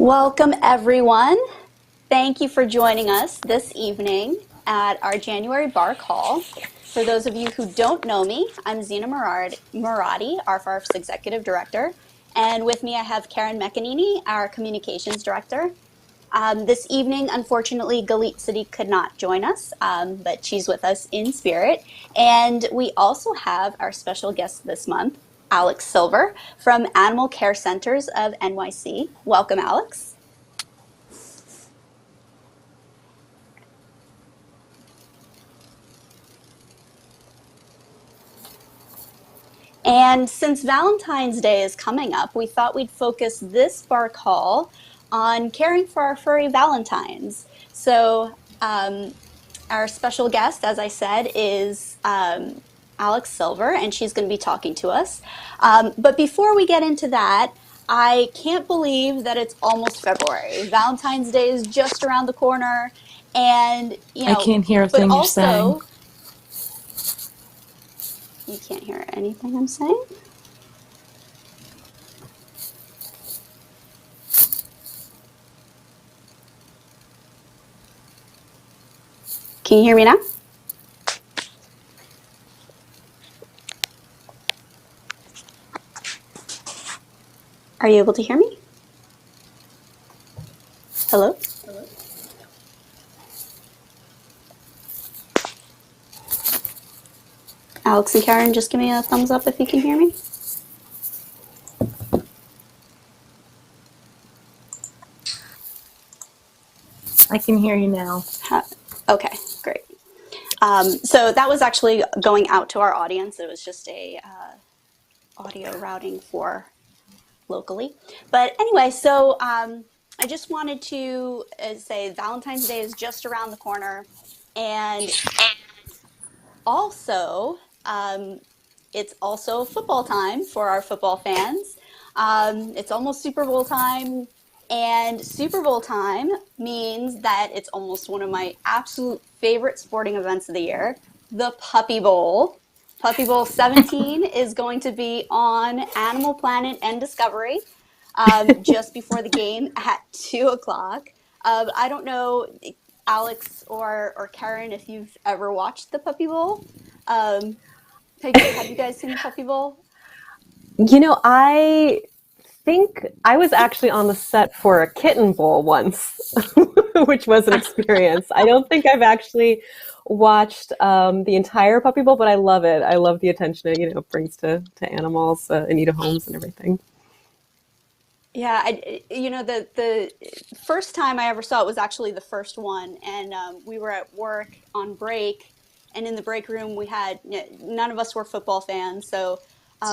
Welcome, everyone. Thank you for joining us this evening at our January bar call. For those of you who don't know me, I'm Zena Muradi, ARF's Executive Director. And with me, I have Karen Meccanini, our Communications Director. This evening, unfortunately, Galit Siddiq could not join us, but she's with us in spirit. And we also have our special guest this month, Alex Silver from Animal Care Centers of NYC. Welcome, Alex. And since Valentine's Day is coming up, we thought we'd focus this bar call on caring for our furry Valentines. So, our special guest, as I said, is Alex Silver, and she's going to be talking to us. But before we get into that, I can't believe that it's almost February. Valentine's Day is just around the corner, and I can't hear a but thing you're saying. also you can't hear anything I'm saying. Can you hear me now? Are you able to hear me? Hello? Alex and Karen, just give me a thumbs up if you can hear me. I can hear you now. Okay, great. So that was actually going out to our audience. It was just a audio routing for locally. But anyway, so I just wanted to say Valentine's Day is just around the corner. And also, it's also football time for our football fans. It's almost Super Bowl time. And Super Bowl time means that it's almost one of my absolute favorite sporting events of the year, the Puppy Bowl. Puppy Bowl 17 is going to be on Animal Planet and Discovery just before the game at 2 o'clock. I don't know, Alex or Karen, if you've ever watched the Puppy Bowl. Um, have you guys seen the Puppy Bowl? I think I was actually on the set for a kitten bowl once, which was an experience. I don't think I've actually watched the entire Puppy Bowl, but I love it. I love the attention it brings to animals, Anita Holmes and everything. Yeah, the first time I ever saw it was actually the first one, and we were at work on break, and in the break room we had none of us were football fans, so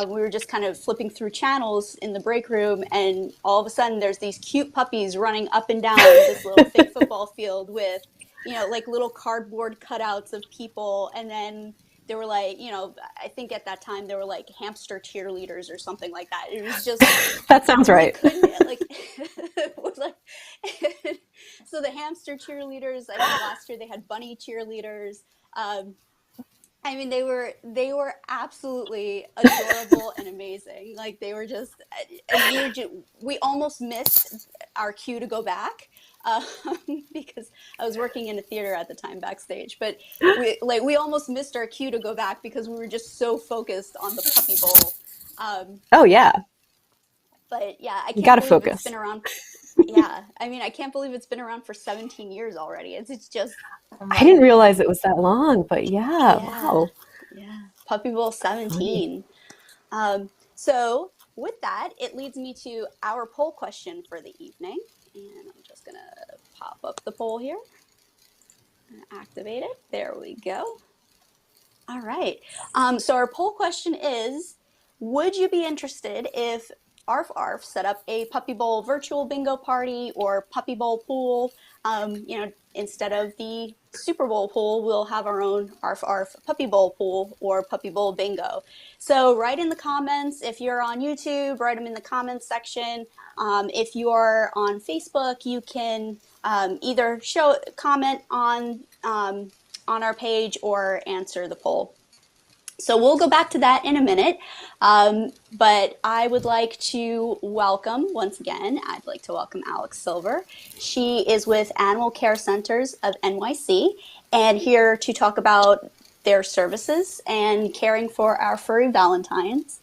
we were just kind of flipping through channels in the break room, and all of a sudden there's these cute puppies running up and down this little fake football field with, like little cardboard cutouts of people, and then there were like, I think at that time there were like hamster cheerleaders or something like that. It was just That sounds right. couldn't like it was like so the hamster cheerleaders, I think last year they had bunny cheerleaders. I mean, they were absolutely adorable and amazing. Like they were just, we almost missed our cue to go back um, because I was working in a theater at the time backstage. But we almost missed our cue to go back because we were just so focused on the Puppy Bowl. Um, Oh yeah, but yeah, I you can't got to believe it's focus. been around. Yeah, I mean, I can't believe it's been around for 17 years already. It's just I didn't realize it was that long, but yeah, yeah, wow. yeah. Puppy Bowl Funny. 17. So with that, it leads me to our poll question for the evening. And I'm just going to pop up the poll here and activate it. There we go. All right. So our poll question is, would you be interested if Arf Arf set up a Puppy Bowl virtual bingo party or Puppy Bowl pool? Instead of the Super Bowl pool, we'll have our own Arf Arf Puppy Bowl pool or Puppy Bowl bingo. So write in the comments. If you're on YouTube, write them in the comments section. If you are on Facebook, you can either comment on our page or answer the poll. So we'll go back to that in a minute. But I would like to welcome, once again, I'd like to welcome Alex Silver. She is with Animal Care Centers of NYC and here to talk about their services and caring for our furry Valentines.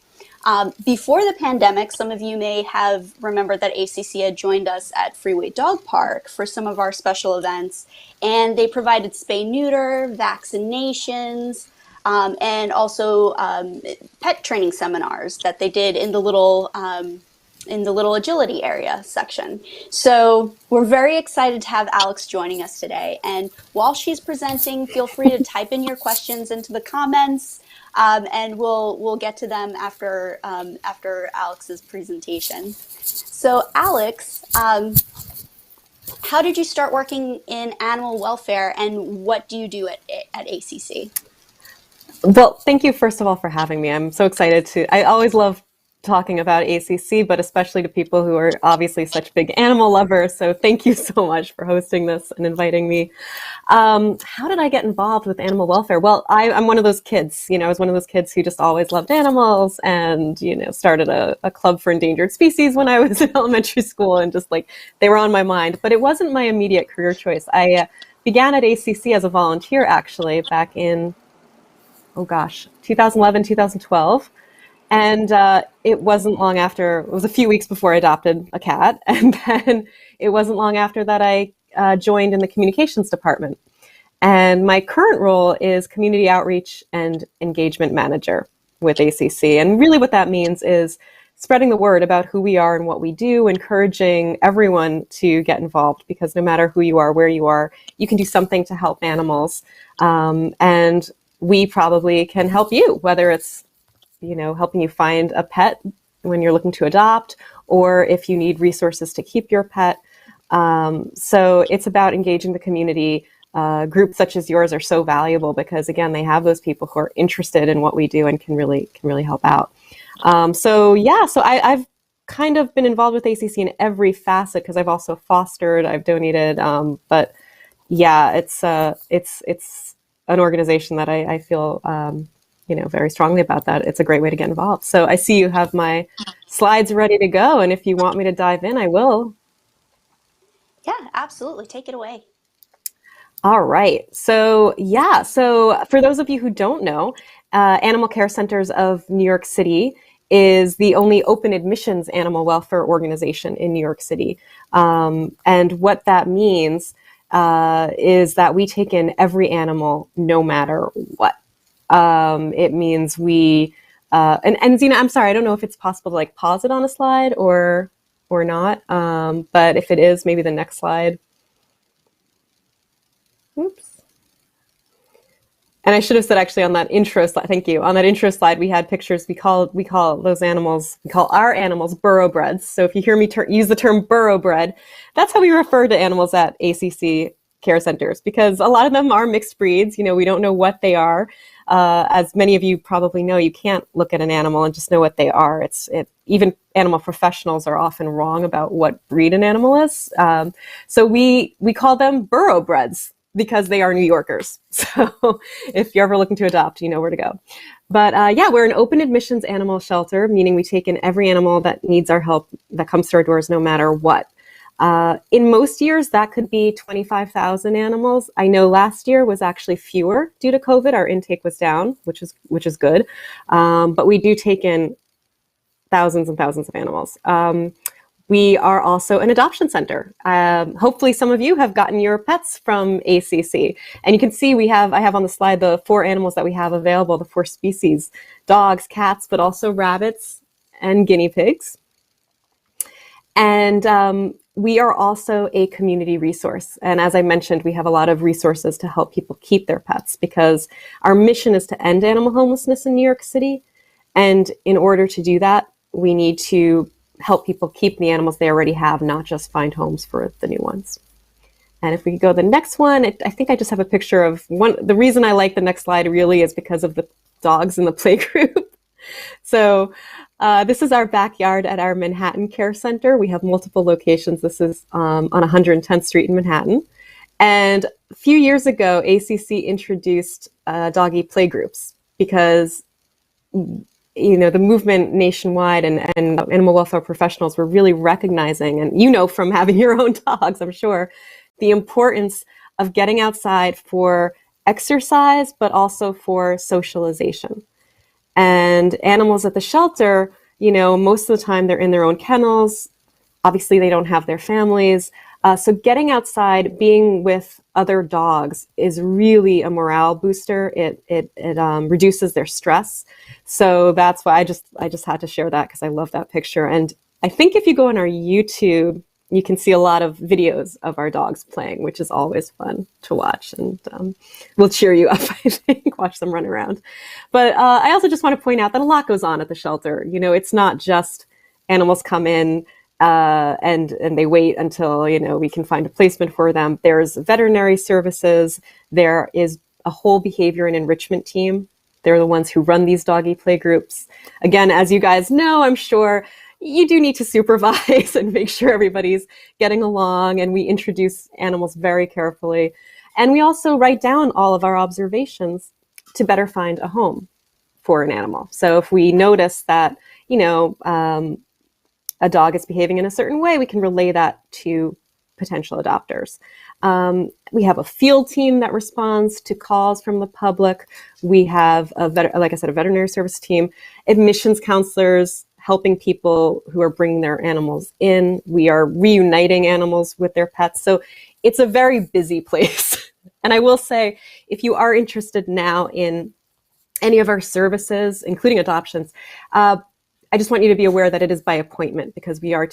Before the pandemic, some of you may have remembered that ACC had joined us at Freeway Dog Park for some of our special events, and they provided spay neuter, vaccinations, and also pet training seminars that they did in the little agility area section. So we're very excited to have Alex joining us today. And while she's presenting, feel free to type in your questions into the comments. And we'll get to them after Alex's presentation. So Alex, how did you start working in animal welfare, and what do you do at ACC? Well, thank you first of all for having me. I'm so excited I always love talking about ACC, but especially to people who are obviously such big animal lovers. So thank you so much for hosting this and inviting me. How did I get involved with animal welfare? Well, I'm one of those kids, I was one of those kids who just always loved animals and, started a club for endangered species when I was in elementary school, and just like they were on my mind, but it wasn't my immediate career choice. I began at ACC as a volunteer, actually, back in 2011, 2012. And it wasn't long after, it was a few weeks before I adopted a cat. And then it wasn't long after that I joined in the communications department. And my current role is community outreach and engagement manager with ACC. And really what that means is spreading the word about who we are and what we do, encouraging everyone to get involved, because no matter who you are, where you are, you can do something to help animals. And we probably can help you, whether it's helping you find a pet when you're looking to adopt, or if you need resources to keep your pet. So it's about engaging the community. Groups such as yours are so valuable because, again, they have those people who are interested in what we do and can really help out. So I've kind of been involved with ACC in every facet, because I've also fostered, I've donated, but yeah, it's an organization that I feel very strongly about that. It's a great way to get involved. So I see you have my slides ready to go, and if you want me to dive in, I will. Yeah, absolutely. Take it away. All right. So for those of you who don't know, Animal Care Centers of New York City is the only open admissions animal welfare organization in New York City. And what that means is that we take in every animal no matter what. It means we, and Zena, I'm sorry, I don't know if it's possible to like pause it on a slide or not. But if it is, maybe the next slide. Oops. And I should have said actually on that intro slide, thank you. On that intro slide, we had pictures. We call our animals burrowbreds. So if you hear me use the term burrowbred, that's how we refer to animals at ACC care centers, because a lot of them are mixed breeds. We don't know what they are. As many of you probably know, you can't look at an animal and just know what they are. Even animal professionals are often wrong about what breed an animal is. So we call them burrowbreds because they are New Yorkers. So if you're ever looking to adopt, you know where to go. But we're an open admissions animal shelter, meaning we take in every animal that needs our help, that comes to our doors no matter what. In most years, that could be 25,000 animals. I know last year was actually fewer due to COVID. Our intake was down, which is good. But we do take in thousands and thousands of animals. We are also an adoption center. Hopefully some of you have gotten your pets from ACC. And you can see I have on the slide the 4 animals that we have available, the 4 species: dogs, cats, but also rabbits and guinea pigs. And we are also a community resource. And as I mentioned, we have a lot of resources to help people keep their pets, because our mission is to end animal homelessness in New York City. And in order to do that, we need to help people keep the animals they already have, not just find homes for the new ones. And if we could go to the next one, I think I just have a picture of one. The reason I like the next slide really is because of the dogs in the playgroup. So this is our backyard at our Manhattan Care Center. We have multiple locations. This is on 110th Street in Manhattan. And a few years ago, ACC introduced doggy playgroups. because the movement nationwide and animal welfare professionals were really recognizing, and from having your own dogs, I'm sure, the importance of getting outside for exercise, but also for socialization. And animals at the shelter, most of the time they're in their own kennels. Obviously, they don't have their families. So getting outside, being with other dogs is really a morale booster. It reduces their stress. So that's why I just had to share that, because I love that picture. And I think if you go on our YouTube, you can see a lot of videos of our dogs playing, which is always fun to watch, and will cheer you up, I think, watch them run around. But I also just want to point out that a lot goes on at the shelter. It's not just animals come in and they wait until, we can find a placement for them. There's veterinary services. There is a whole behavior and enrichment team. They're the ones who run these doggy play groups. Again, as you guys know, I'm sure, you do need to supervise and make sure everybody's getting along, and we introduce animals very carefully. And we also write down all of our observations to better find a home for an animal. So if we notice that, a dog is behaving in a certain way, we can relay that to potential adopters. We have a field team that responds to calls from the public. We have, like I said, a veterinary service team, admissions counselors, helping people who are bringing their animals in. We are reuniting animals with their pets. So it's a very busy place. And I will say, if you are interested now in any of our services, including adoptions, I just want you to be aware that it is by appointment, because we are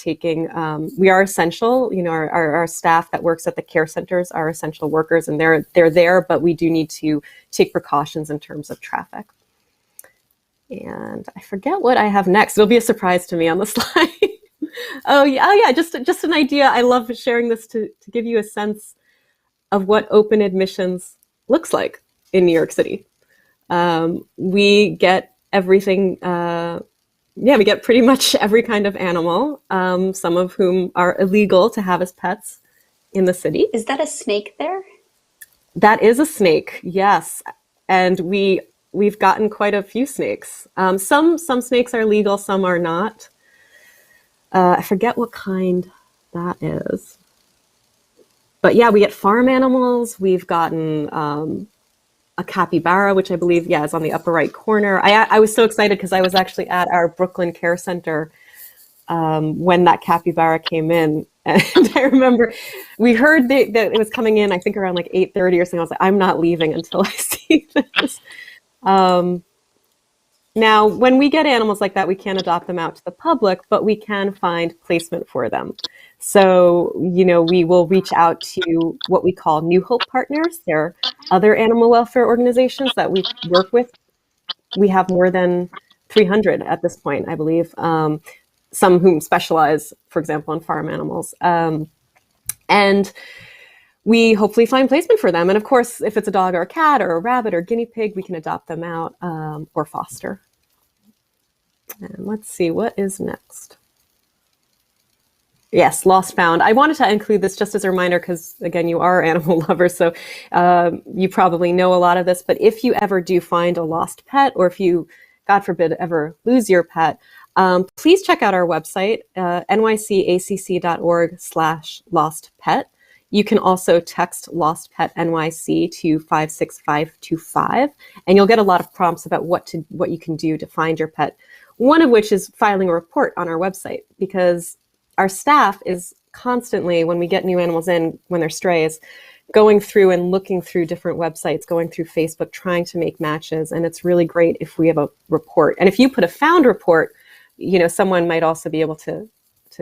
essential. Our staff that works at the care centers are essential workers, and they're there, but we do need to take precautions in terms of traffic. And I forget what I have next. It'll be a surprise to me on the slide. Oh yeah, just an idea. I love sharing this to give you a sense of what open admissions looks like in New York City. We get everything. We get pretty much every kind of animal, some of whom are illegal to have as pets in the city. Is that a snake there? That is a snake, yes. And we've gotten quite a few snakes. Some snakes are legal, some are not. I forget what kind that is. But yeah, we get farm animals. We've gotten a capybara, which I believe, is on the upper right corner. I was so excited because I was actually at our Brooklyn Care Center when that capybara came in. And I remember we heard that it was coming in, I think around like 8:30 or something. I was like, I'm not leaving until I see this. Now, when we get animals like that, we can't adopt them out to the public, but we can find placement for them. So, we will reach out to what we call New Hope partners. They're other animal welfare organizations that we work with. We have more than 300 at this point, I believe, some whom specialize, for example, in farm animals. And we hopefully find placement for them. And of course, if it's a dog or a cat or a rabbit or guinea pig, we can adopt them out or foster. And let's see, what is next? Yes, Lost Found. I wanted to include this just as a reminder because, again, you are animal lovers, so you probably know a lot of this. But if you ever do find a lost pet, or if you, God forbid, ever lose your pet, please check out our website, nycacc.org/lostpet. You can also text Lost Pet NYC to 56525, and you'll get a lot of prompts about what you can do to find your pet. One of which is filing a report on our website, because our staff is constantly, when we get new animals in, when they're strays, going through and looking through different websites, going through Facebook, trying to make matches. And it's really great if we have a report. And if you put a found report, someone might also be able to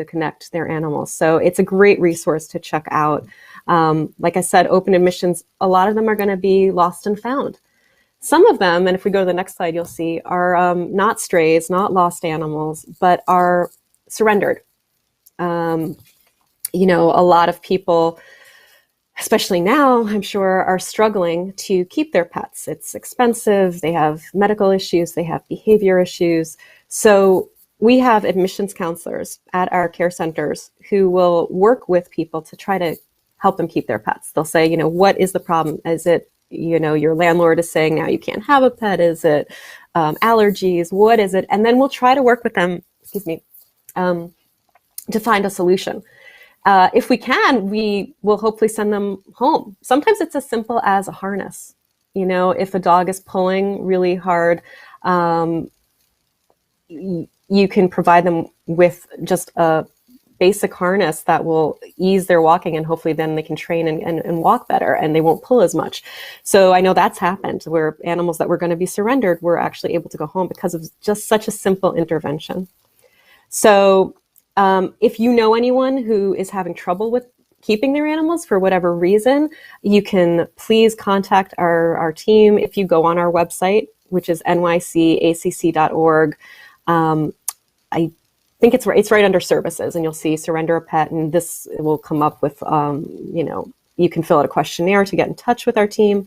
connect their animals. So it's a great resource to check out. Like I said, open admissions, a lot of them are going to be lost and found. Some of them, and if we go to the next slide, you'll see, are not strays, not lost animals, but are surrendered. A lot of people, especially now, I'm sure, are struggling to keep their pets. It's expensive. They have medical issues. They have behavior issues. So we have admissions counselors at our care centers who will work with people to try to help them keep their pets. They'll say, what is the problem? Is it your landlord is saying now you can't have a pet? Is it allergies? What is it? And then we'll try to work with them, to find a solution. If we can, we will hopefully send them home. Sometimes it's as simple as a harness. If a dog is pulling really hard, you can provide them with just a basic harness that will ease their walking, and hopefully then they can train and walk better and they won't pull as much. So I know that's happened where animals that were going to be surrendered were actually able to go home because of just such a simple intervention. So if you know anyone who is having trouble with keeping their animals for whatever reason, you can please contact our team. If you go on our website, which is nycacc.org, I think it's right under services, and you'll see surrender a pet, and this will come up with, you can fill out a questionnaire to get in touch with our team,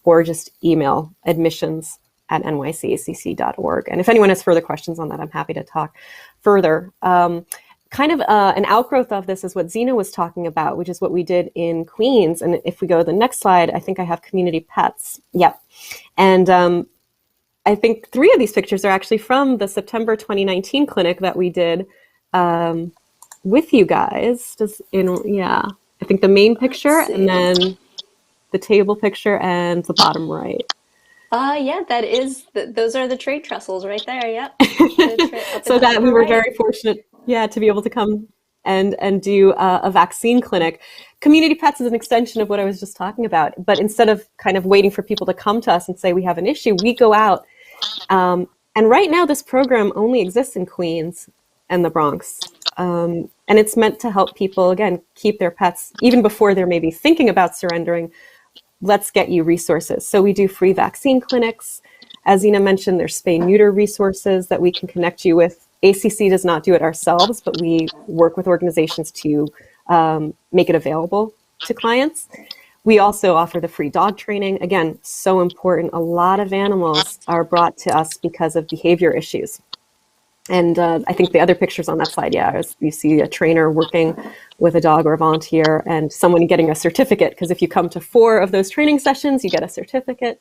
or just email admissions@nycacc.org. And if anyone has further questions on that, I'm happy to talk further. An outgrowth of this is what Zena was talking about, which is what we did in Queens. And if we go to the next slide, I think I have community pets. Yep. And I think 3 of these pictures are actually from the September 2019 clinic that we did with you guys. I think the main picture and then the table picture and the bottom right. Yeah, that is, those are the trade trestles right there. Yep. So that we were very fortunate, to be able to come and do a vaccine clinic. Community Pets is an extension of what I was just talking about. But instead of kind of waiting for people to come to us and say we have an issue, we go out. And right now, this program only exists in Queens and the Bronx. And it's meant to help people, again, keep their pets, even before they're maybe thinking about surrendering. Let's get you resources. So we do free vaccine clinics. As Zena mentioned, there's spay-neuter resources that we can connect you with. ACC does not do it ourselves, but we work with organizations to make it available to clients. We also offer the free dog training. Again, so important. A lot of animals are brought to us because of behavior issues. And I think the other pictures on that slide, you see a trainer working with a dog or a volunteer and someone getting a certificate, because if you come to 4 of those training sessions, you get a certificate.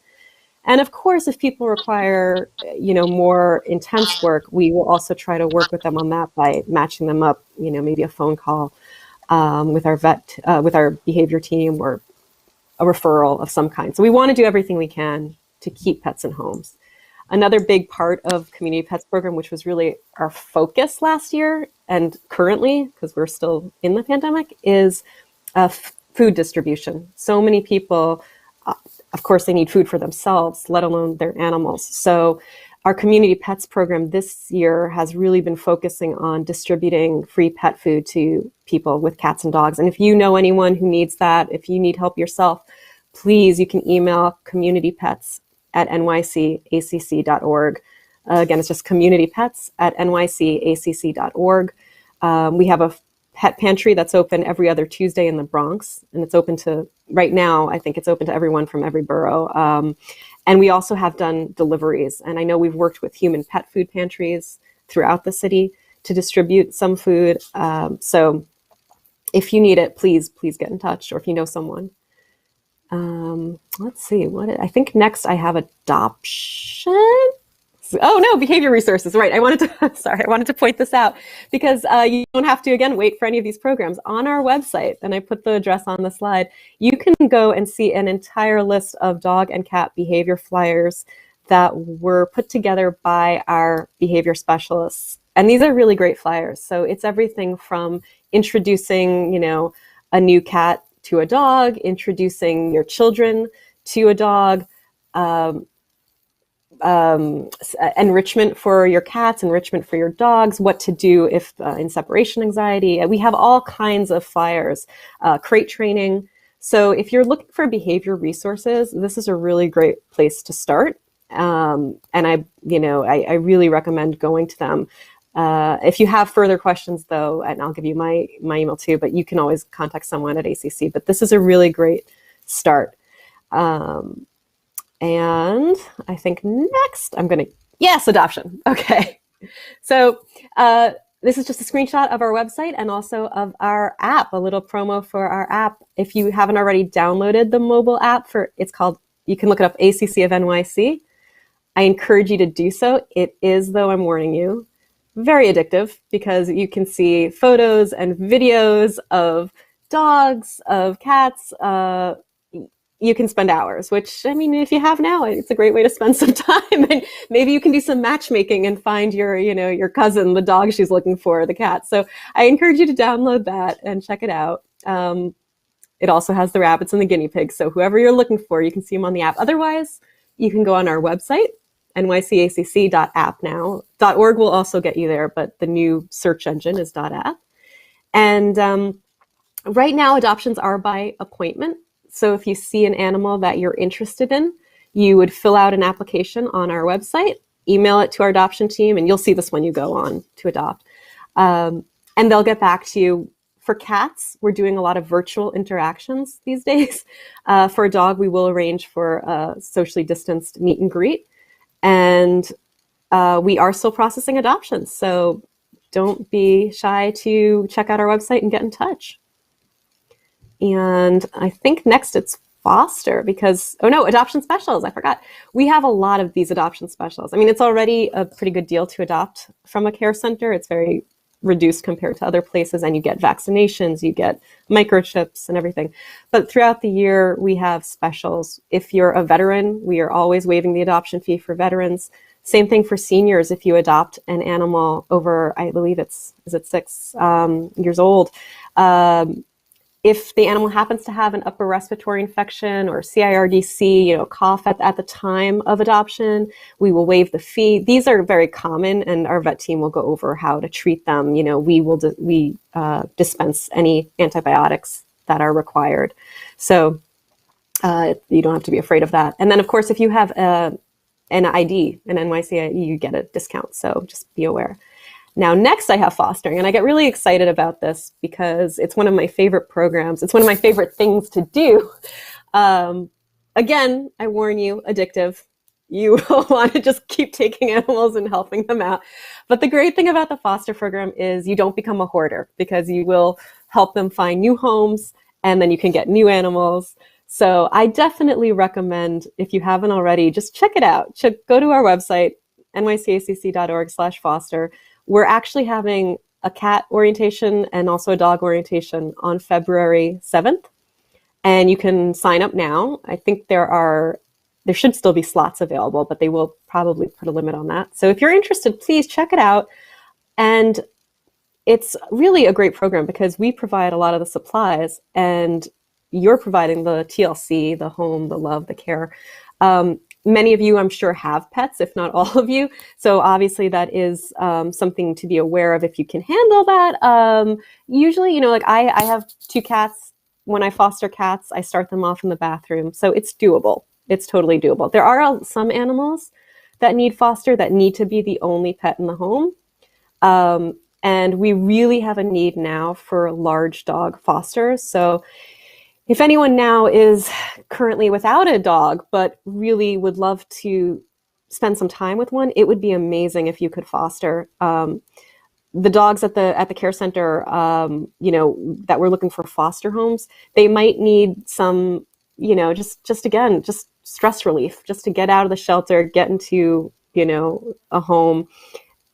And of course, if people require, more intense work, we will also try to work with them on that by matching them up, maybe a phone call with our vet, with our behavior team, or a referral of some kind. So we want to do everything we can to keep pets in homes. Another big part of Community Pets program, which was really our focus last year and currently, because we're still in the pandemic, is food distribution. So many people, of course, they need food for themselves, let alone their animals. So our Community Pets program this year has really been focusing on distributing free pet food to people with cats and dogs. And if you know anyone who needs that, if you need help yourself, please, you can email communitypets@nycacc.org. Again, it's just communitypets@nycacc.org. We have a pet pantry that's open every other Tuesday in the Bronx, and it's open to, right now, I think it's open to everyone from every borough. And we also have done deliveries. And I know we've worked with human pet food pantries throughout the city to distribute some food. So if you need it, please get in touch, or if you know someone. Let's see, I think next I have adoption. Oh no, behavior resources, right. I wanted to point this out because you don't have to, again, wait for any of these programs. On our website, and I put the address on the slide, you can go and see an entire list of dog and cat behavior flyers that were put together by our behavior specialists. And these are really great flyers. So it's everything from introducing, a new cat to a dog, introducing your children to a dog, enrichment for your cats, enrichment for your dogs, what to do if in separation anxiety. We have all kinds of flyers, crate training. So if you're looking for behavior resources, this is a really great place to start. And I really recommend going to them. If you have further questions, though, and I'll give you my email too, but you can always contact someone at ACC. But this is a really great start. And I think next yes, adoption. Okay. So this is just a screenshot of our website and also of our app, a little promo for our app. If you haven't already downloaded the mobile app it's called You can look it up, ACC of NYC. I encourage you to do so. It is, though I'm warning you, very addictive because you can see photos and videos of dogs, of cats. You can spend hours, which, I mean, if you have now, it's a great way to spend some time. And maybe you can do some matchmaking and find your cousin, the dog she's looking for, the cat. So I encourage you to download that and check it out. It also has the rabbits and the guinea pigs. So whoever you're looking for, you can see them on the app. Otherwise, you can go on our website, nycacc.app now. .org will also get you there, but the new search engine is .app. And right now, adoptions are by appointment. So if you see an animal that you're interested in, you would fill out an application on our website, email it to our adoption team, and you'll see this when you go on to adopt. And they'll get back to you. For cats, we're doing a lot of virtual interactions these days. For a dog, we will arrange for a socially distanced meet and greet. And we are still processing adoptions. So don't be shy to check out our website and get in touch. And I think next it's foster because, adoption specials. I forgot. We have a lot of these adoption specials. I mean, it's already a pretty good deal to adopt from a care center. It's very reduced compared to other places, and you get vaccinations, you get microchips and everything. But throughout the year, we have specials. If you're a veteran, we are always waiving the adoption fee for veterans. Same thing for seniors. If you adopt an animal over, I believe is it 6 years old, if the animal happens to have an upper respiratory infection or CIRDC, cough at the time of adoption, we will waive the fee. These are very common, and our vet team will go over how to treat them. We will dispense any antibiotics that are required. So you don't have to be afraid of that. And then, of course, if you have an ID, an NYC ID, you get a discount. So just be aware. Now, next I have fostering, and I get really excited about this because it's one of my favorite programs. It's one of my favorite things to do. Again, I warn you, addictive. You will want to just keep taking animals and helping them out. But the great thing about the foster program is you don't become a hoarder because you will help them find new homes, and then you can get new animals. So I definitely recommend, if you haven't already, just check it out. Go to our website, nycacc.org/foster. We're actually having a cat orientation and also a dog orientation on February 7th. And you can sign up now. I think there should still be slots available, but they will probably put a limit on that. So if you're interested, please check it out. And it's really a great program because we provide a lot of the supplies and you're providing the TLC, the home, the love, the care. Many of you, I'm sure, have pets, if not all of you. So obviously that is something to be aware of if you can handle that. Usually, I have 2 cats. When I foster cats, I start them off in the bathroom. So it's doable. It's totally doable. There are some animals that need foster that need to be the only pet in the home. And we really have a need now for large dog fosters. So if anyone now is currently without a dog, but really would love to spend some time with one, it would be amazing if you could foster. The dogs at the care center, that we're looking for foster homes, they might need some, just stress relief, just to get out of the shelter, get into, a home.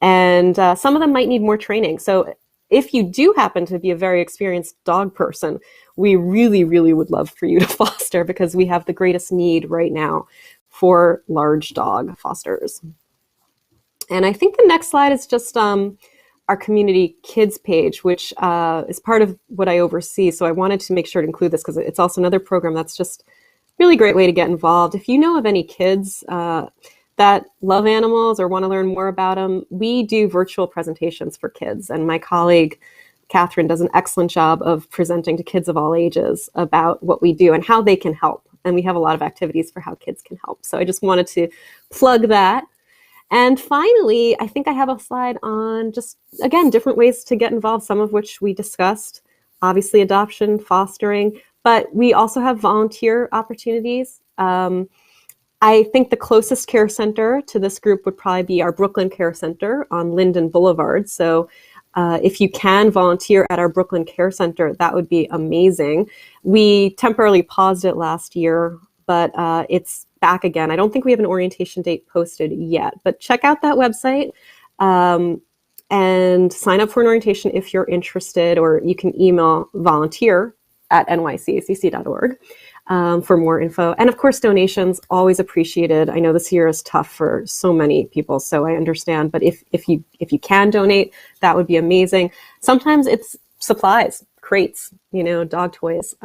And some of them might need more training. So if you do happen to be a very experienced dog person, we really, really would love for you to foster because we have the greatest need right now for large dog fosters. And I think the next slide is just our community kids page, which is part of what I oversee. So I wanted to make sure to include this because it's also another program that's just really great way to get involved. If you know of any kids that love animals or want to learn more about them, we do virtual presentations for kids. And my colleague, Catherine, does an excellent job of presenting to kids of all ages about what we do and how they can help. And we have a lot of activities for how kids can help. So I just wanted to plug that. And finally, I think I have a slide on just, again, different ways to get involved, some of which we discussed, obviously adoption, fostering, but we also have volunteer opportunities. I think the closest care center to this group would probably be our Brooklyn Care Center on Linden Boulevard. So if you can volunteer at our Brooklyn Care Center, that would be amazing. We temporarily paused it last year but it's back again. I don't think we have an orientation date posted yet, but check out that website and sign up for an orientation if you're interested, or you can email volunteer@nycacc.org for more info. And of course, donations, always appreciated. I know this year is tough for so many people, so I understand. But if you can donate, that would be amazing. Sometimes it's supplies, crates, dog toys.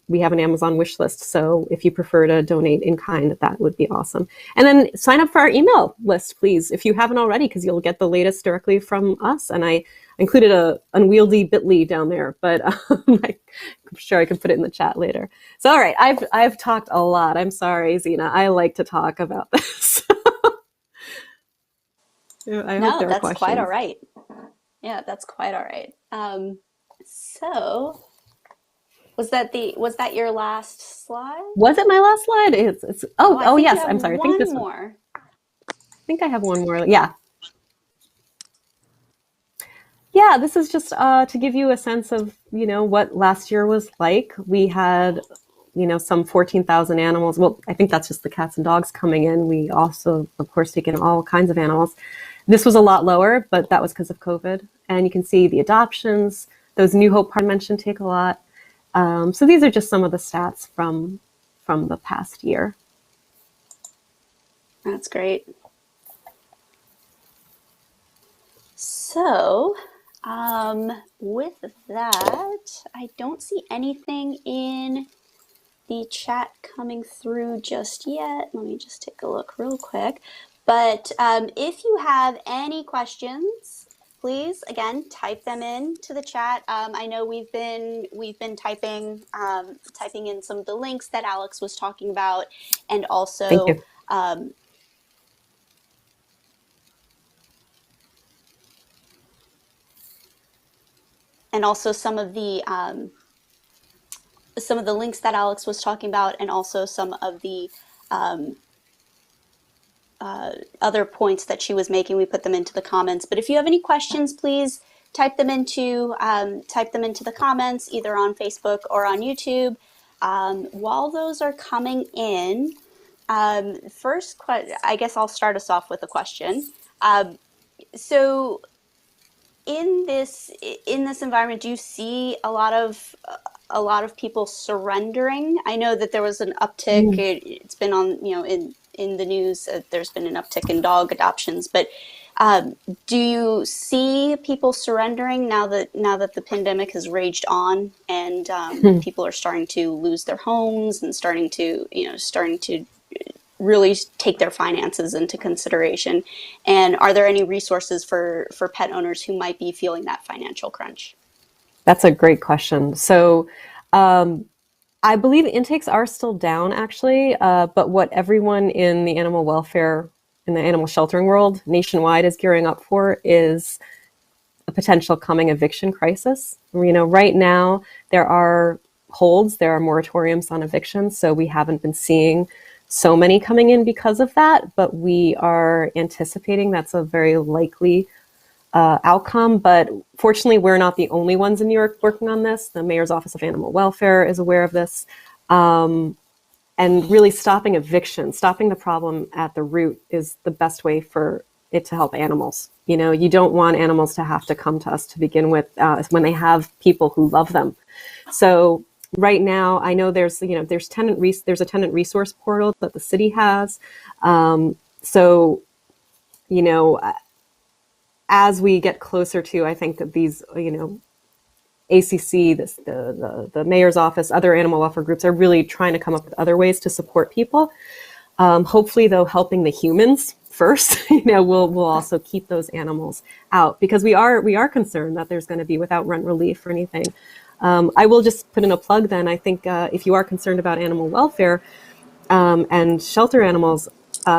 We have an Amazon wish list, so if you prefer to donate in kind, that would be awesome. And then sign up for our email list, please, if you haven't already, because you'll get the latest directly from us. And I included a unwieldy bit.ly down there, but I'm sure I can put it in the chat later. So, all right, I've talked a lot. I'm sorry, Zena. I like to talk about this. I hope there are that's questions. quite all right. Yeah, that's quite all right. So, was that your last slide? Was it my last slide? It's yes. I'm sorry. I think this more. I think I have one more. Yeah. Yeah, this is just to give you a sense of, what last year was like. We had, some 14,000 animals. Well, I think that's just the cats and dogs coming in. We also, of course, take in all kinds of animals. This was a lot lower, but that was because of COVID. And you can see the adoptions. Those New Hope Park mentioned take a lot. So these are just some of the stats from the past year. That's great. So, with that, I don't see anything in the chat coming through just yet. Let me just take a look real quick. But if you have any questions, please, again, type them into the chat. I know we've been typing in some of the links that Alex was talking about, and also Thank you. And also some of the links that Alex was talking about, and also some of the other points that she was making. We put them into the comments. But if you have any questions, please type them into the comments, either on Facebook or on YouTube. While those are coming in, first, I guess I'll start us off with a question. So, in this environment, do you see a lot of people surrendering? I know that there was an uptick. It's been on, in the news. There's been an uptick in dog adoptions, but do you see people surrendering now that the pandemic has raged on, and people are starting to lose their homes and starting to really take their finances into consideration? And are there any resources for pet owners who might be feeling that financial crunch? That's a great question. So I believe intakes are still down, actually, but what everyone in the animal welfare, in the animal sheltering world nationwide is gearing up for is a potential coming eviction crisis. Right now there are holds, there are moratoriums on evictions, so we haven't been seeing so many coming in because of that, but we are anticipating that's a very likely outcome. But fortunately, we're not the only ones in New York working on this. The Mayor's Office of Animal Welfare is aware of this. And really stopping eviction, stopping the problem at the root is the best way for it to help animals. You don't want animals to have to come to us to begin with when they have people who love them. So right now, I know there's a tenant resource portal that the city has. As we get closer to, I think that these, ACC, the mayor's office, other animal welfare groups are really trying to come up with other ways to support people. Hopefully, though, helping the humans first, we'll also keep those animals out, because we are concerned that there's going to be without rent relief or anything. I will just put in a plug then. I think if you are concerned about animal welfare and shelter animals,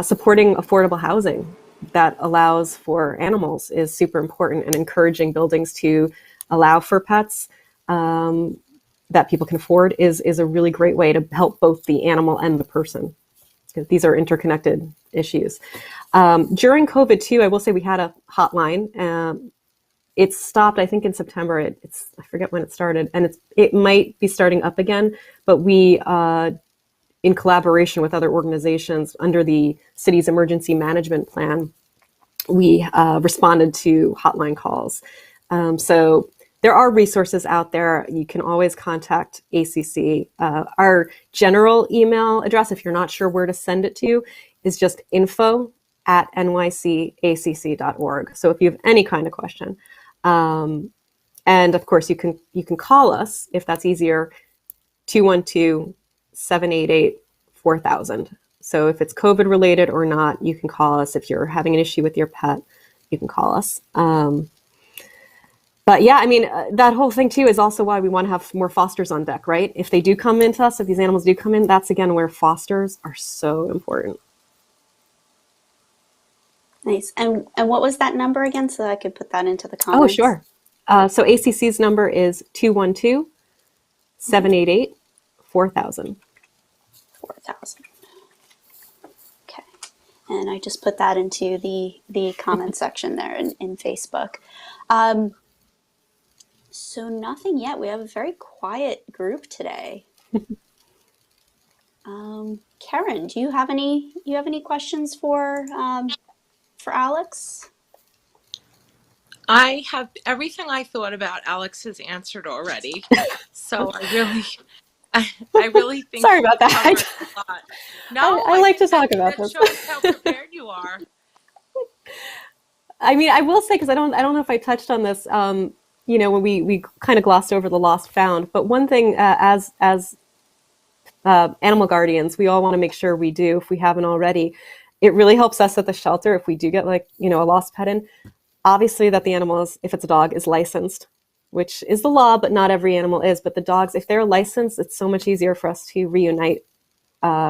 supporting affordable housing that allows for animals is super important, and encouraging buildings to allow for pets that people can afford is a really great way to help both the animal and the person, because these are interconnected issues. During COVID too, I will say we had a hotline. It stopped, I think, in September. I forget when it started, and it might be starting up again. But we in collaboration with other organizations under the city's emergency management plan, we responded to hotline calls. So there are resources out there. You can always contact ACC. Our general email address, if you're not sure where to send it to, is just info@nycacc.org. So if you have any kind of question, and of course you can call us if that's easier, 212-788-4000. So if it's COVID related or not, you can call us. If you're having an issue with your pet, you can call us. But yeah, I mean, that whole thing too is also why we want to have more fosters on deck, right? If they do come into us, if these animals do come in, that's again where fosters are so important. Nice. And what was that number again, so that I could put that into the comments? Oh, sure. So ACC's number is 212-788-4000. 4,000. Okay. And I just put that into the comment section there in Facebook. So nothing yet. We have a very quiet group today. Karen, do you have any questions for Alex? I have everything I thought about Alex has answered already. So I really think Sorry about that. covered a lot. No, I like to think talk about that this. shows how prepared you are. I mean, I will say, because I don't know if I touched on this, when we kind of glossed over the lost found, but one thing as animal guardians, we all want to make sure we do, if we haven't already, it really helps us at the shelter if we do get a lost pet in, obviously that the animal is, if it's a dog, is licensed, which is the law, but not every animal is. But the dogs, if they're licensed, it's so much easier for us to reunite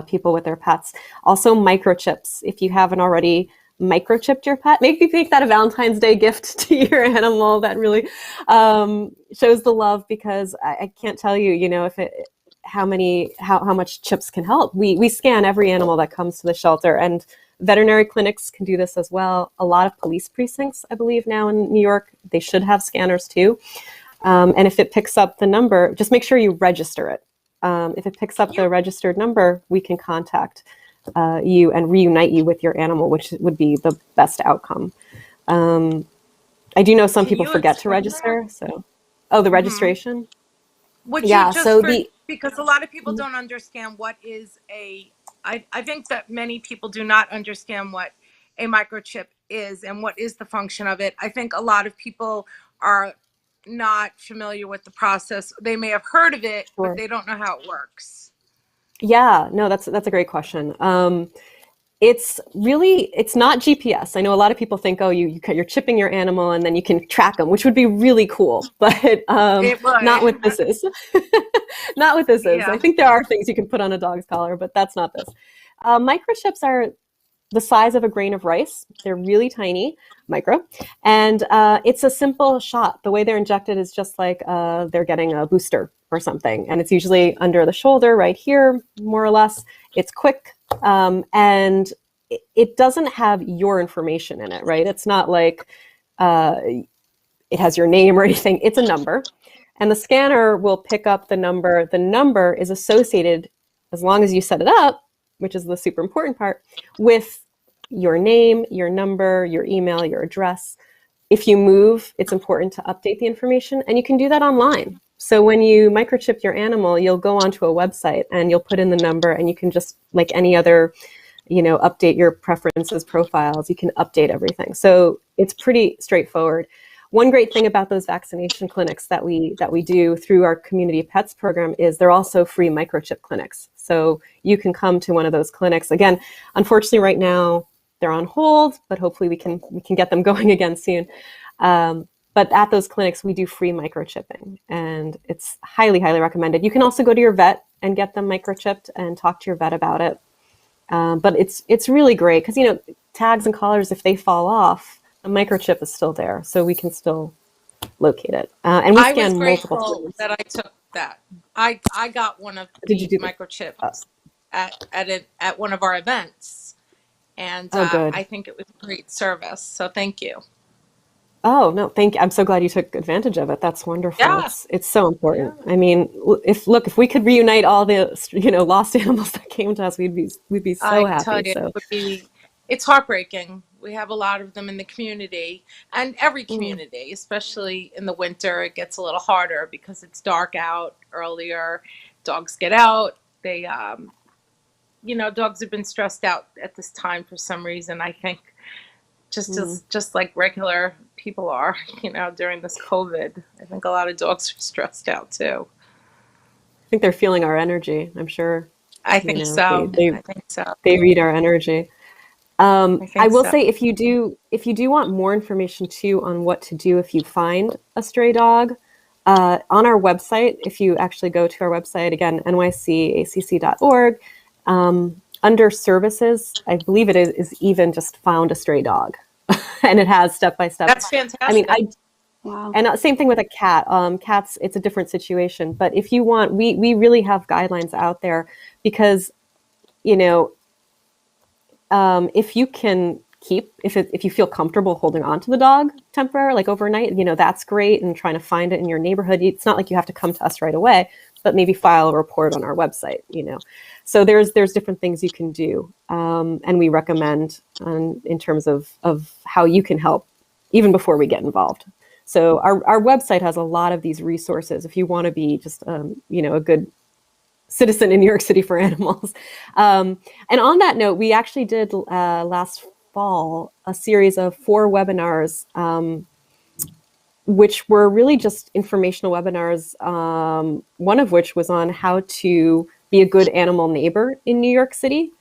people with their pets. Also microchips, if you haven't already microchipped your pet, maybe make that a Valentine's Day gift to your animal. That really shows the love, because I can't tell you, how much chips can help. We scan every animal that comes to the shelter, and veterinary clinics can do this as well. A lot of police precincts, I believe now in New York, they should have scanners too. And if it picks up the number, just make sure you register it. If it picks up the registered number, we can contact you and reunite you with your animal, which would be the best outcome. I do know some people forget to register. So, the registration. Because a lot of people don't understand what is I think that many people do not understand what a microchip is and what is the function of it. I think a lot of people are not familiar with the process. They may have heard of it, but they don't know how it works. Yeah, no, that's a great question. It's not GPS. I know a lot of people think, you're chipping your animal and then you can track them, which would be really cool, but not what this is. Not what this is. Yeah. I think there are things you can put on a dog's collar, but that's not this. Microchips are the size of a grain of rice. They're really tiny, micro, and it's a simple shot. The way they're injected is just like they're getting a booster or something, and it's usually under the shoulder right here, more or less. It's quick, and it doesn't have your information in it, right? It's not like it has your name or anything. It's a number, and the scanner will pick up the number. The number is associated, as long as you set it up, which is the super important part, with your name, your number, your email, your address. If you move, it's important to update the information, and you can do that online. So when you microchip your animal, you'll go onto a website and you'll put in the number, and you can just, like any other, update your preferences, profiles, you can update everything. So it's pretty straightforward. One great thing about those vaccination clinics that we do through our Community Pets program is they're also free microchip clinics. So you can come to one of those clinics. Again, unfortunately right now they're on hold, but hopefully we can get them going again soon. But at those clinics, we do free microchipping, and it's highly, highly recommended. You can also go to your vet and get them microchipped and talk to your vet about it. But it's really great because, tags and collars, if they fall off, the microchip is still there, so we can still locate it. And we scan multiple times. That I took that. I got one of the microchips at one of our events, and good. I think it was a great service. So thank you. Oh, no, thank you. I'm so glad you took advantage of it. That's wonderful. Yeah, It's so important. yeah. I mean, if we could reunite all the, lost animals that came to us, we'd be so I tell happy. you, So, it's heartbreaking. We have a lot of them in the community, and every mm, community, especially in the winter, it gets a little harder because it's dark out earlier. Dogs get out. They, dogs have been stressed out at this time for some reason. I think mm. just like regular people are, during this COVID. I think a lot of dogs are stressed out too. I think they're feeling our energy. I'm sure, I think they, so. they, I think so. they read our energy. I I think will so. say if you do want more information too on what to do if you find a stray dog, on our website, if you actually go to our website again, nycacc.org, under services, I believe it is even just found a stray dog, and it has step by step. That's I mean, fantastic. I Wow. and same thing with a cat. Cats, it's a different situation, but if you want, we really have guidelines out there because you know if you can if you feel comfortable holding on to the dog temporarily, like overnight, that's great. And trying to find it in your neighborhood, it's not like you have to come to us right away, but maybe file a report on our website. So there's different things you can do, and we recommend in terms of how you can help even before we get involved. So our website has a lot of these resources if you want to be just a good citizen in New York City for animals. And on that note, we actually did last fall a series of 4 webinars, which were really just informational webinars. One of which was on how to be a good animal neighbor in New York City.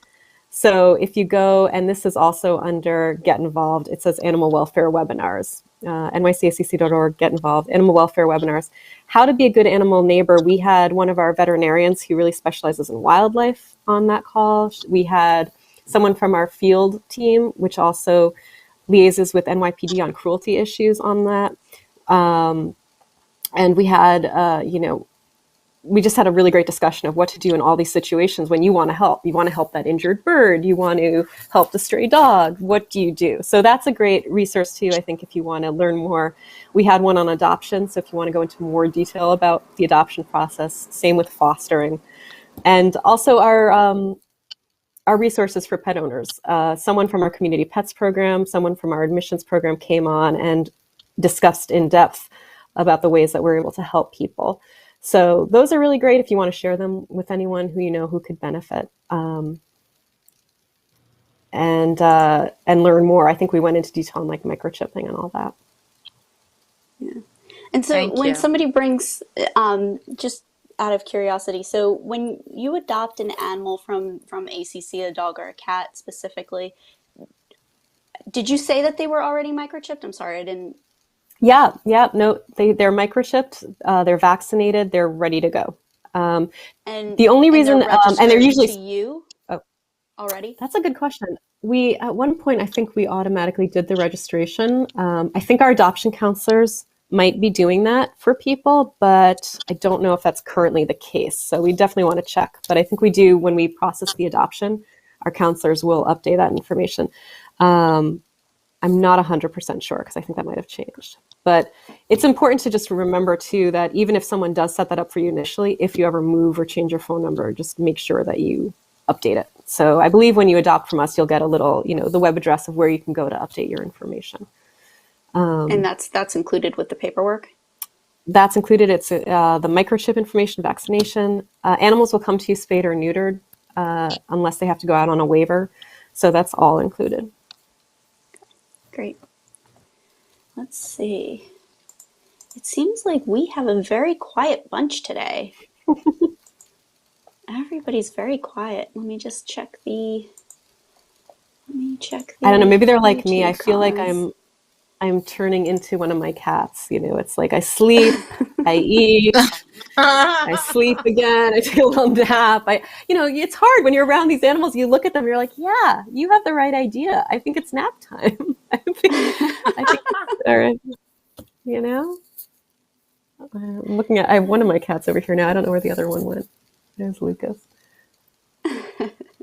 So if you go, and this is also under Get Involved, it says Animal Welfare Webinars, nycacc.org, Get Involved, Animal Welfare Webinars. How to be a good animal neighbor. We had one of our veterinarians who really specializes in wildlife on that call. We had someone from our field team, which also liaises with NYPD on cruelty issues on that. And we had, we just had a really great discussion of what to do in all these situations when you want to help. You want to help that injured bird. You want to help the stray dog. What do you do? So that's a great resource too, I think, if you want to learn more. We had one on adoption. So if you want to go into more detail about the adoption process, same with fostering. And also our resources for pet owners. Someone from our community pets program, someone from our admissions program came on and discussed in depth about the ways that we're able to help people. So those are really great if you want to share them with anyone who you know who could benefit, and learn more. I think we went into detail on like microchipping and all that. Yeah. And so Thank when you. somebody brings, just out of curiosity, so when you adopt an animal from ACC, a dog or a cat specifically, did you say that they were already microchipped? I'm sorry, I didn't. Yeah. No, they're microchipped. They're vaccinated. They're ready to go. And The only they're reason, and they're registered usually. to you Oh, already? that's a good question. We at one point, I think we automatically did the registration. I think our adoption counselors might be doing that for people, but I don't know if that's currently the case. So we definitely want to check. But I think we do when we process the adoption. Our counselors will update that information. I'm not 100% sure because I think that might have changed. But it's important to just remember too that even if someone does set that up for you initially, if you ever move or change your phone number, just make sure that you update it. So I believe when you adopt from us, you'll get a little, the web address of where you can go to update your information. And that's included with the paperwork? That's included. It's the microchip information, vaccination. Animals will come to you spayed or neutered unless they have to go out on a waiver. So that's all included. Great. Let's see. It seems like we have a very quiet bunch today. Everybody's very quiet. Let me check the I don't know. Maybe they're like me. I YouTube feel like comments. I'm turning into one of my cats. It's like I sleep, I eat, I sleep again, I take a little nap. It's hard when you're around these animals. You look at them, you're like, yeah, you have the right idea. I think it's nap time. I think all right. I'm looking at. I have one of my cats over here now. I don't know where the other one went. There's Lucas.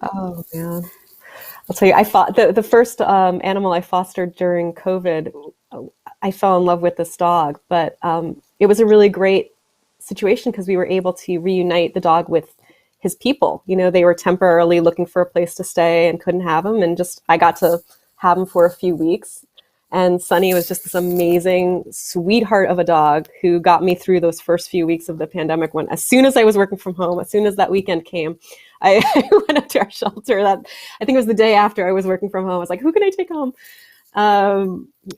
Oh man. I'll tell you, I fought the first animal I fostered during COVID. I fell in love with this dog. But it was a really great situation because we were able to reunite the dog with his people. You know, they were temporarily looking for a place to stay and couldn't have him, and just I got to have him for a few weeks. And Sunny was just this amazing sweetheart of a dog who got me through those first few weeks of the pandemic. When, as soon as I was working from home, as soon as that weekend came, I went up to our shelter. That I think it was the day after I was working from home. I was like, "Who can I take home?"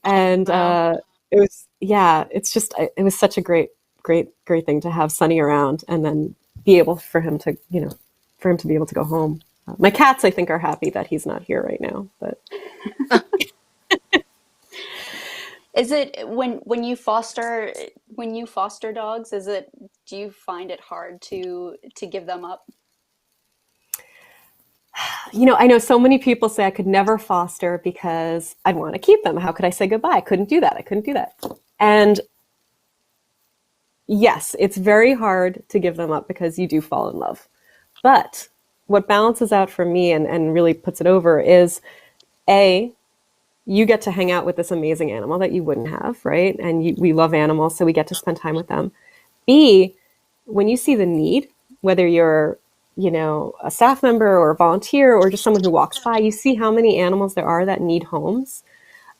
And Wow. it was, yeah, it's just, it was such a great thing to have Sunny around, and then be able for him to, for him to be able to go home. My cats, I think, are happy that he's not here right now, but. Is it when you foster dogs, do you find it hard to give them up? I know so many people say I could never foster because I'd want to keep them. How could I say goodbye? I couldn't do that. I couldn't do that. And yes, it's very hard to give them up because you do fall in love. But what balances out for me and really puts it over is A, you get to hang out with this amazing animal that you wouldn't have, right? And we love animals, so we get to spend time with them. B, when you see the need, whether you're, a staff member or a volunteer or just someone who walks by, you see how many animals there are that need homes,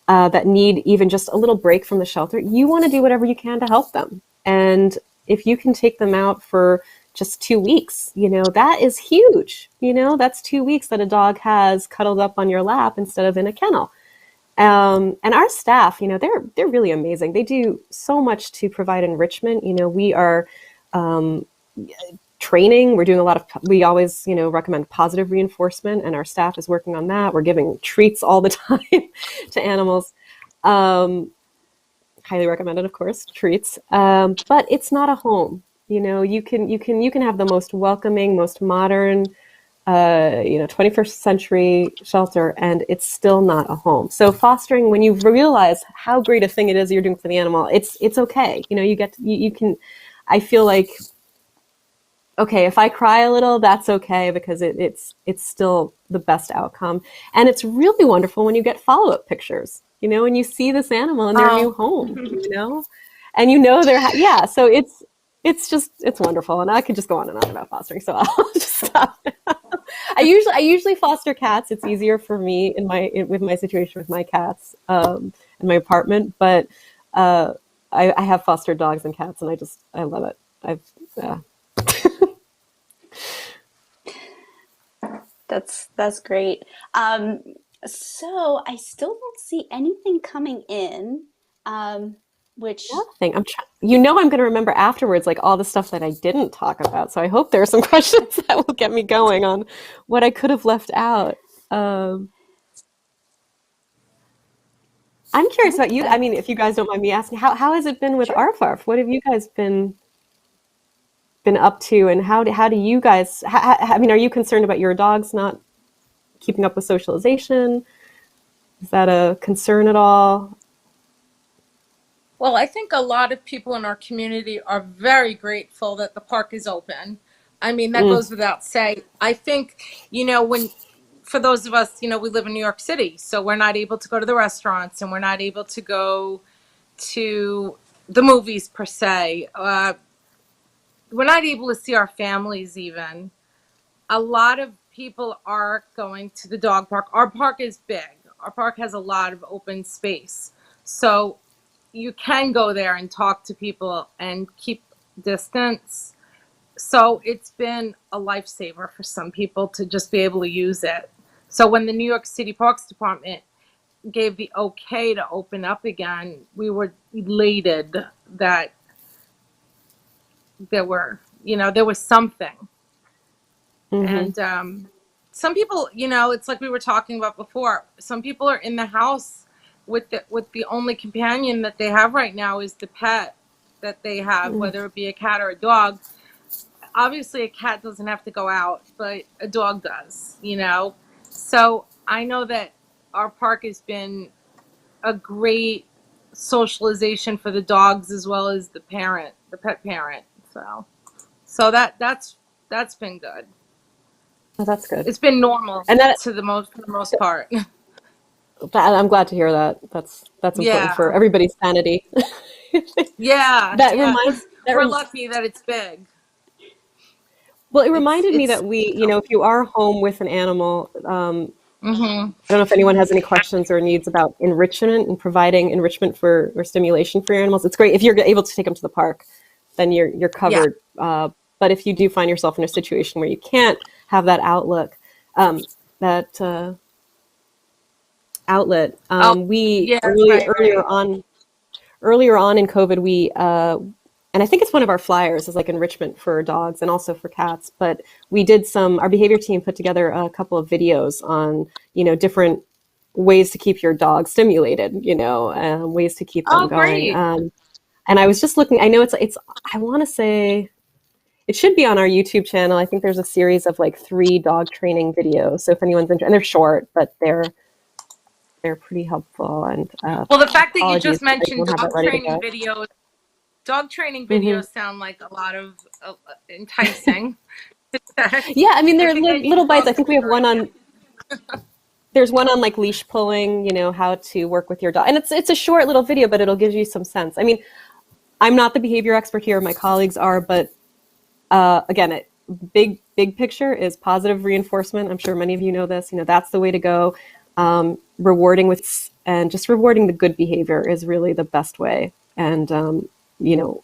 that need even just a little break from the shelter. You want to do whatever you can to help them. And if you can take them out for just 2 weeks, that is huge. That's 2 weeks that a dog has cuddled up on your lap instead of in a kennel. And our staff, they're really amazing. They do so much to provide enrichment. We are training. We're doing we always, recommend positive reinforcement, and our staff is working on that. We're giving treats all the time to animals. Highly recommended, of course, treats. But it's not a home. You can have the most welcoming, most modern, 21st century shelter, and it's still not a home. So fostering, when you realize how great a thing it is you're doing for the animal, it's okay. You can, I feel like, okay, if I cry a little, that's okay, because it's still the best outcome. And it's really wonderful when you get follow-up pictures, and you see this animal in their new home, and yeah, so it's wonderful. And I could just go on and on about fostering, so I'll just stop. I usually foster cats. It's easier for me with my situation with my cats, in my apartment, but I have fostered dogs and cats, and I love it. Yeah. That's great. So I still don't see anything coming in, which Thing I'm I'm going to remember afterwards, like all the stuff that I didn't talk about. So I hope there are some questions that will get me going on what I could have left out. I'm curious about you. I mean, if you guys don't mind me asking, how has it been with Arf Arf? What have you guys been up to, and how do you guys? I mean, are you concerned about your dogs not keeping up with socialization? Is that a concern at all? Well, I think a lot of people in our community are very grateful that the park is open. I mean, that goes without saying. I think, for those of us, we live in New York City, so we're not able to go to the restaurants, and we're not able to go to the movies per se. We're not able to see our families even. A lot of people are going to the dog park. Our park is big. Our park has a lot of open space. So you can go there and talk to people and keep distance. So it's been a lifesaver for some people to just be able to use it. So when the New York City Parks Department gave the okay to open up again, we were elated that there was something. Mm-hmm. And some people, it's like we were talking about before. Some people are in the house with the only companion that they have right now is the pet that they have, whether it be a cat or a dog. Obviously, a cat doesn't have to go out, but a dog does. So I know that our park has been a great socialization for the dogs as well as the pet parent. So that's been good. Oh, that's good. It's been normal And that for the most part. I'm glad to hear that. That's important for Yeah. everybody's sanity. Yeah. That Yeah. reminds 'Cause that we're rem- lucky that it's big. well, it It's, reminded me it's, that if you are home with an animal, hmm I don't know if anyone has any questions or needs about enrichment and providing enrichment for or stimulation for your animals. It's great if you're able to take them to the park, then you're yeah. covered. But if you do find yourself in a situation where you can't have that that outlet, Oh, we yeah. Right. earlier Right. on in COVID, and I think it's one of our flyers is like enrichment for dogs and also for cats. But our behavior team put together a couple of videos on, different ways to keep your dog stimulated, ways to keep them Oh, going. great. And I was just looking, I know I want to say it should be on our YouTube channel. I think there's a series of like 3 dog training videos. So if anyone's interested, and they're short, but they're pretty helpful. And Well, the fact that you apologies just if I mentioned don't have that ready to go. dog training Hmm. videos sound like a lot of enticing. I Yeah, I mean, they're think I need to little bites. call I think we have Spencer. there's one on like leash pulling, how to work with your dog. And it's a short little video, but it'll give you some sense. I mean, I'm not the behavior expert here, my colleagues are, but again, big picture is positive reinforcement. I'm sure many of you know this. That's the way to go. And just rewarding the good behavior is really the best way. And you know,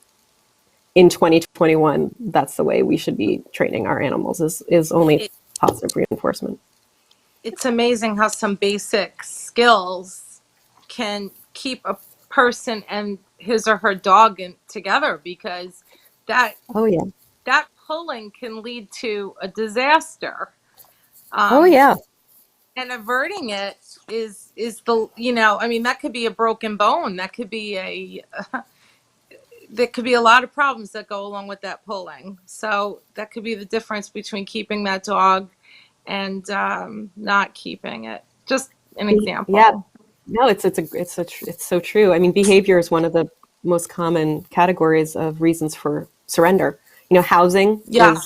in 2021, that's the way we should be training our animals is only It, positive reinforcement. it's amazing how some basic skills can keep a person and his or her dog together, because that Oh yeah. that pulling can lead to a disaster. Oh Um, yeah. and averting it is the, I mean, that could be a broken bone. That could be there could be a lot of problems that go along with that pulling. So that could be the difference between keeping that dog and not keeping it. Just an Yeah. example. No, it's so true. I mean, behavior is one of the most common categories of reasons for surrender. Housing Yeah.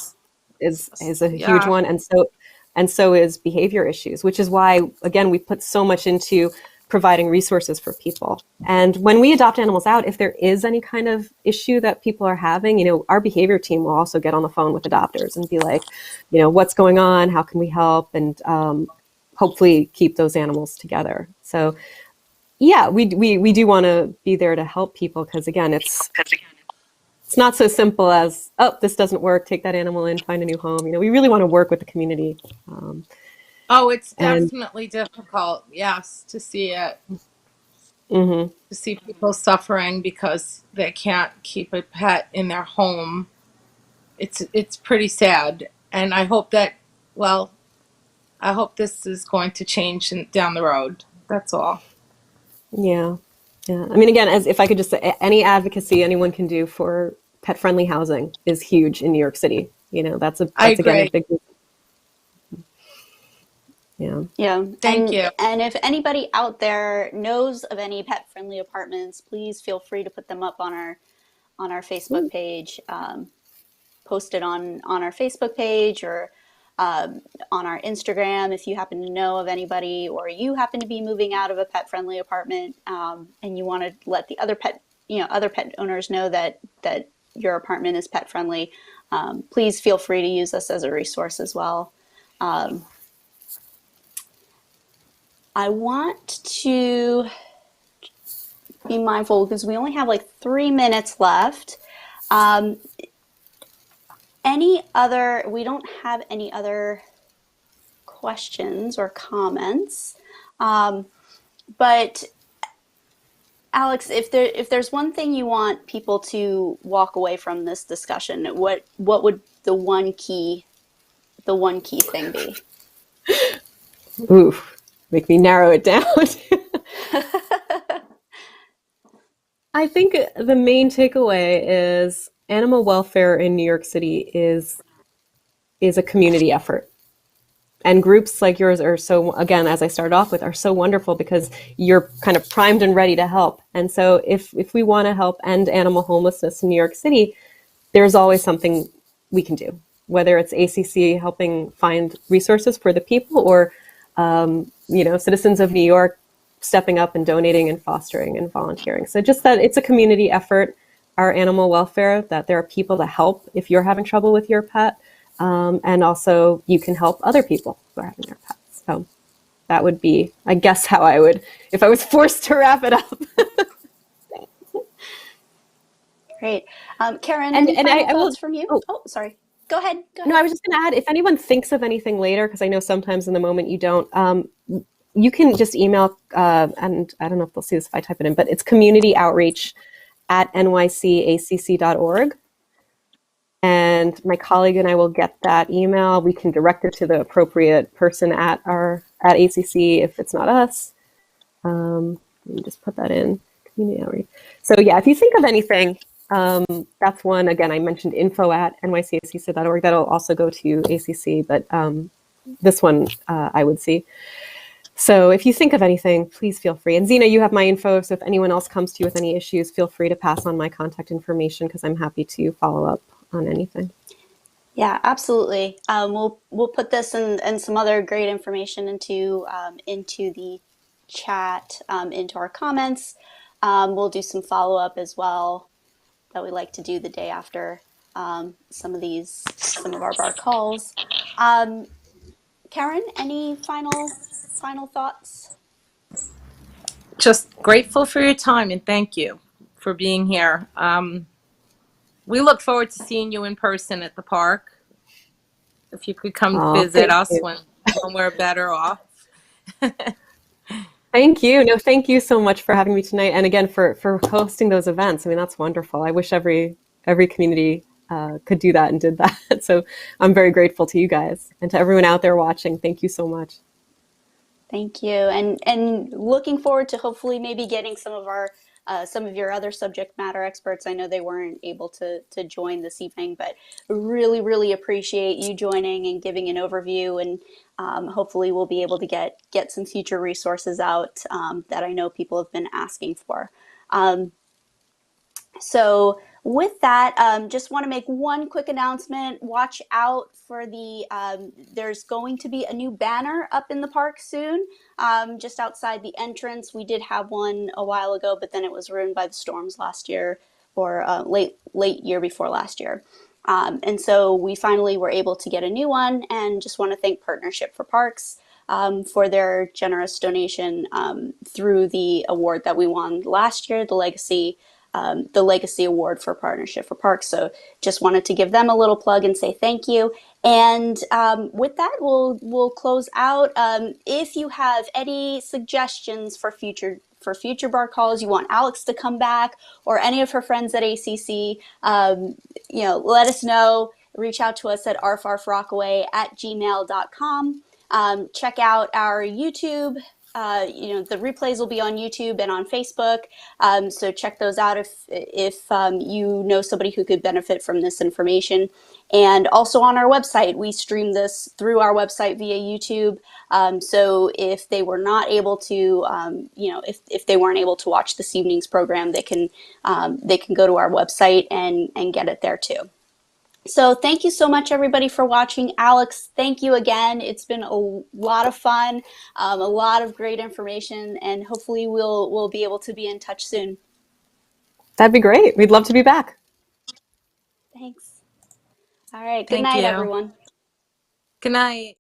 is a huge Yeah. one, and so is behavior issues, which is why again we put so much into providing resources for people. And when we adopt animals out, if there is any kind of issue that people are having, our behavior team will also get on the phone with adopters and be like, what's going on? How can we help? And hopefully keep those animals together. So yeah, we do want to be there to help people because again, it's not so simple as, oh, this doesn't work, take that animal in, find a new home. We really want to work with the community. Oh, it's And definitely difficult. Yes, to see it, mhm. to see people suffering because they can't keep a pet in their home. It's pretty sad, and I hope that, well, I hope this is going to change down the road. That's all. Yeah. Yeah. I mean, again, as if I could just say, any advocacy anyone can do for pet-friendly housing is huge in New York City. I That's again a agree. big, yeah. Yeah. Thank you. And if anybody out there knows of any pet friendly apartments, please feel free to put them up on our Facebook page. Post it on our Facebook page or on our Instagram if you happen to know of anybody, or you happen to be moving out of a pet friendly apartment, and you want to let the other pet owners know that your apartment is pet friendly. Please feel free to use us as a resource as well. I want to be mindful because we only have like 3 minutes left. We don't have any other questions or comments. But Alex, if there's one thing you want people to walk away from this discussion, what would the one key thing be? Oof. Make me narrow it down. I think the main takeaway is animal welfare in New York City is a community effort. And groups like yours are so, again, as I started off with, are so wonderful because you're kind of primed and ready to help. And so if we want to help end animal homelessness in New York City, there's always something we can do, whether it's ACC helping find resources for the people or, Citizens of New York stepping up and donating and fostering and volunteering. So just that it's a community effort, our animal welfare, that there are people to help if you're having trouble with your pet. And also you can help other people who are having their pets. So that would be, I guess, how I would, if I was forced to wrap it up. Great. Karen, And- any and final I will- thoughts from you? oh. Oh, sorry. Go ahead. Go No, ahead. I was just going to add, if anyone thinks of anything later, because I know sometimes in the moment you don't, you can just email, and I don't know if they'll see this if I type it in, but it's communityoutreach@nycacc.org. And my colleague and I will get that email. We can direct it to the appropriate person at ACC if it's not us. Let me just put that in, community outreach. So yeah, if you think of anything, that's one. Again, I mentioned info@nycacc.org. That'll also go to ACC, but this one I would see. So if you think of anything, please feel free. And Zena, you have my info. So if anyone else comes to you with any issues, feel free to pass on my contact information because I'm happy to follow up on anything. Yeah, absolutely. We'll put this and some other great information into the chat, into our comments. We'll do some follow up as well that we like to do the day after some of our bar calls. Karen, any final thoughts? Just grateful for your time and thank you for being here. We look forward to seeing you in person at the park. If you could come visit Thank us you. when we're better off. Thank you. No, thank you so much for having me tonight. And again, for hosting those events. I mean, that's wonderful. I wish every community could do that and did that. So I'm very grateful to you guys and to everyone out there watching. Thank you so much. Thank you, and looking forward to hopefully maybe getting some of your other subject matter experts. I know they weren't able to join this evening, but really appreciate you joining and giving an overview. And hopefully we'll be able to get some future resources out that I know people have been asking for. So with that, just want to make one quick announcement. Watch out for there's going to be a new banner up in the park soon, just outside the entrance. We did have one a while ago, but then it was ruined by the storms last year, or late year before last year. And so we finally were able to get a new one, and just want to thank Partnership for Parks for their generous donation through the award that we won last year, the Legacy Award for Partnership for Parks. So just wanted to give them a little plug and say thank you. And with that, we'll close out. If you have any suggestions for future bar calls, you want Alex to come back or any of her friends at ACC, let us know. Reach out to us at arfarfrockaway@gmail.com. Check out our YouTube. The replays will be on YouTube and on Facebook. So check those out if you know somebody who could benefit from this information. And also on our website, we stream this through our website via YouTube. So if they were not able to, if they weren't able to watch this evening's program, they can go to our website and get it there too. So thank you so much, everybody, for watching. Alex, thank you again. It's been a lot of fun, a lot of great information, and hopefully we'll be able to be in touch soon. That'd be great. We'd love to be back. Thanks. All right. Good Thank night, you. everyone. Good night.